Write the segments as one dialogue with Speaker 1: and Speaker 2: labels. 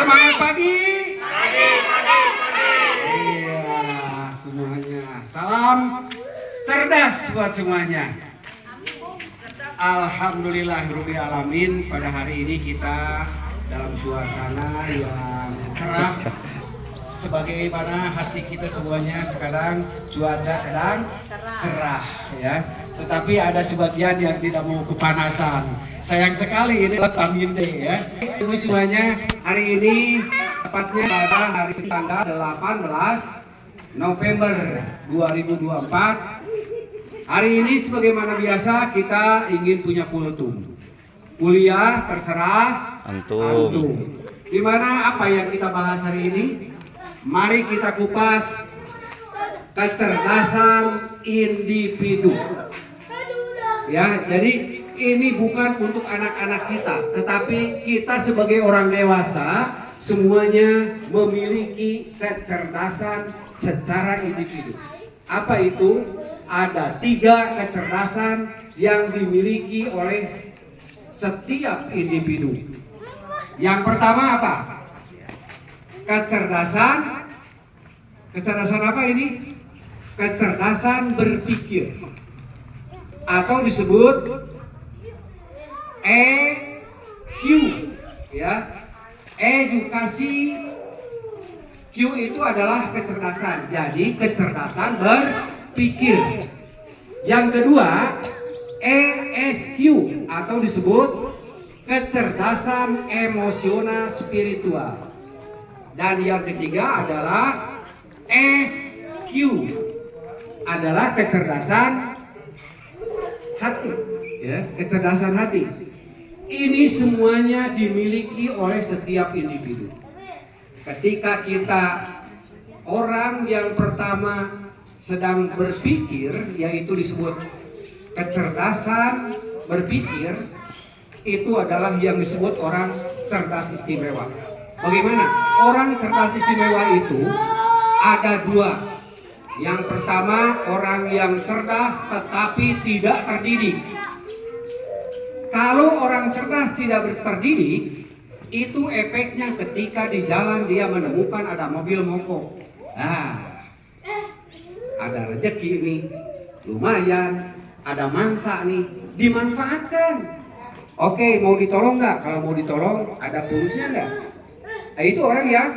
Speaker 1: Semangat pagi. Iya, semuanya. Salam cerdas buat semuanya. Alhamdulillahirabbil alamin. Pada hari ini kita dalam suasana yang cerah. Sebagaimana hati kita semuanya sekarang cuaca sedang cerah ya. Tetapi ada sebagian yang tidak mau kepanasan. Sayang sekali ini vitamin D ya. Ibu semuanya, hari ini tepatnya pada hari tanggal 18 November 2024. Hari ini sebagaimana biasa kita ingin punya kultum. Kuliah terserah antum. Dimana apa yang kita bahas hari ini? Mari kita kupas kecerdasan individu. Ya, jadi ini bukan untuk anak-anak kita, tetapi kita sebagai orang dewasa semuanya memiliki kecerdasan secara individu. Apa itu? Ada 3 kecerdasan yang dimiliki oleh setiap individu. Yang pertama apa? Kecerdasan apa ini? Kecerdasan berpikir atau disebut EQ ya. Edukasi Q itu adalah kecerdasan. Jadi kecerdasan berpikir. Yang kedua ESQ atau disebut kecerdasan emosional spiritual. Dan yang ketiga adalah SQ adalah kecerdasan hati ya, kecerdasan hati. Ini semuanya dimiliki oleh setiap individu. Ketika kita orang yang pertama sedang berpikir, yaitu disebut kecerdasan berpikir, itu adalah yang disebut orang cerdas istimewa. Bagaimana? Orang cerdas istimewa itu ada 2. Yang pertama, orang yang cerdas tetapi tidak terdidik. Kalau orang cerdas tidak terdidik, itu efeknya ketika di jalan dia menemukan ada mobil mogok. Nah, ada rezeki nih, lumayan, ada mangsa nih, dimanfaatkan. Oke, mau ditolong nggak? Kalau mau ditolong, ada polusnya nggak? Nah, itu orang yang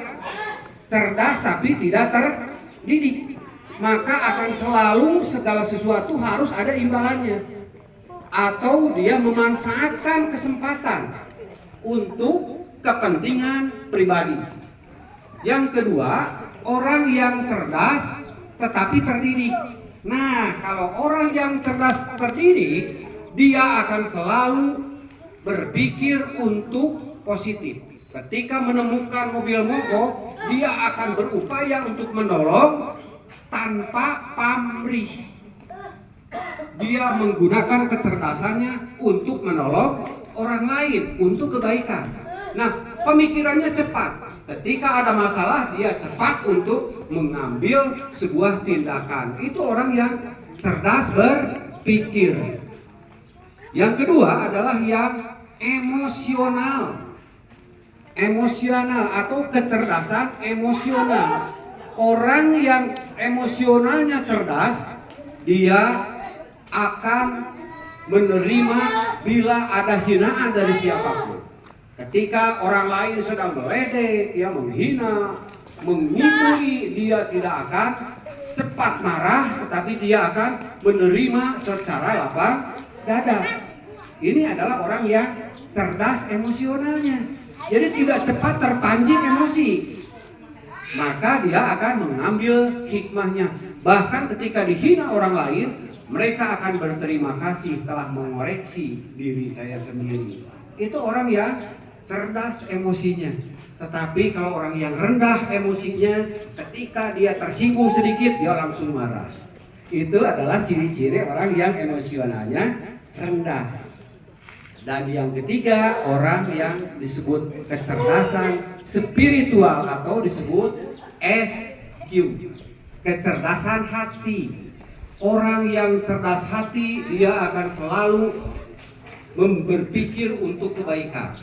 Speaker 1: cerdas tapi tidak terdidik. Maka akan selalu segala sesuatu harus ada imbalannya. Atau dia memanfaatkan kesempatan untuk kepentingan pribadi. Yang kedua, orang yang cerdas tetapi terdidik. Nah, kalau orang yang cerdas terdidik, dia akan selalu berpikir untuk positif. Ketika menemukan mobil mogok, dia akan berupaya untuk menolong tanpa pamrih. Dia menggunakan kecerdasannya untuk menolong orang lain, untuk kebaikan. Nah, pemikirannya cepat. Ketika ada masalah, dia cepat untuk mengambil sebuah tindakan. Itu orang yang cerdas berpikir. Yang kedua adalah yang emosional. Emosional atau kecerdasan emosional. Orang yang emosionalnya cerdas, dia akan menerima bila ada hinaan dari siapapun. Ketika orang lain sedang meledek, dia menghina, mengikuti, dia tidak akan cepat marah, tetapi dia akan menerima secara lapang dada. Ini adalah orang yang cerdas emosionalnya. Jadi tidak cepat terpancing emosi. Maka dia akan mengambil hikmahnya. Bahkan ketika dihina orang lain, mereka akan berterima kasih telah mengoreksi diri saya sendiri. Itu orang yang cerdas emosinya. Tetapi kalau orang yang rendah emosinya, ketika dia tersinggung sedikit, dia langsung marah. Itu adalah ciri-ciri orang yang emosionalnya rendah. Dan yang ketiga, orang yang disebut kecerdasan spiritual atau disebut SQ, kecerdasan hati. Orang yang cerdas hati, dia akan selalu berpikir untuk kebaikan.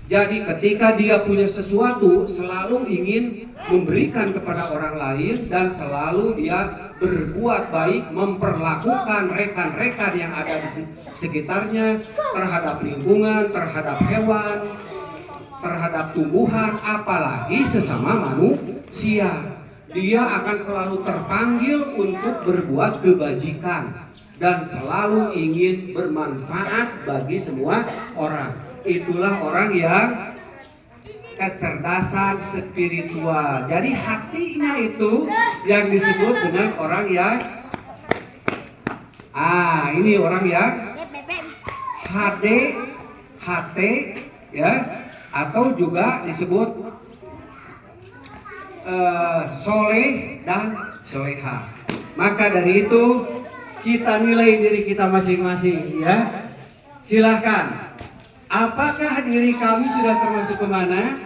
Speaker 1: Jadi ketika dia punya sesuatu selalu ingin memberikan kepada orang lain dan selalu dia berbuat baik, memperlakukan rekan-rekan yang ada di sekitarnya terhadap lingkungan, terhadap hewan, terhadap tumbuhan, apalagi sesama manusia. Dia akan selalu terpanggil untuk berbuat kebajikan dan selalu ingin bermanfaat bagi semua orang. Itulah orang yang kecerdasan spiritual. Jadi hatinya itu yang disebut dengan orang yang ini orang yang HD, HT ya, atau juga disebut soleh dan soleha. Maka dari itu kita nilai diri kita masing-masing ya. Silahkan. Apakah diri kami sudah termasuk kemana?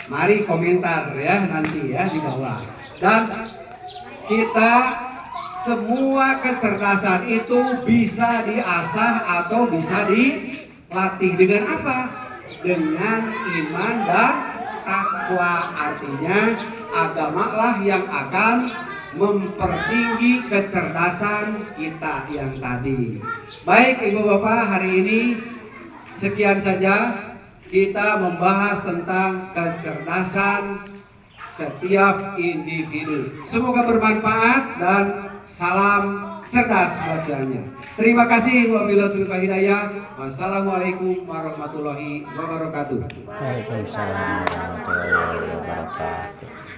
Speaker 1: Mari komentar ya nanti ya di bawah. Dan kita semua kecerdasan itu bisa diasah atau bisa dilatih dengan apa? Dengan iman dan takwa. Artinya agamalah yang akan mempertinggi kecerdasan kita yang tadi. Baik Ibu Bapak, hari ini sekian saja kita membahas tentang kecerdasan setiap individu. Semoga bermanfaat dan salam cerdas bacanya. Terima kasih. Wabillahi taufiq wal hidayah. Wassalamualaikum warahmatullahi wabarakatuh.
Speaker 2: Waalaikumsalam warahmatullahi wabarakatuh.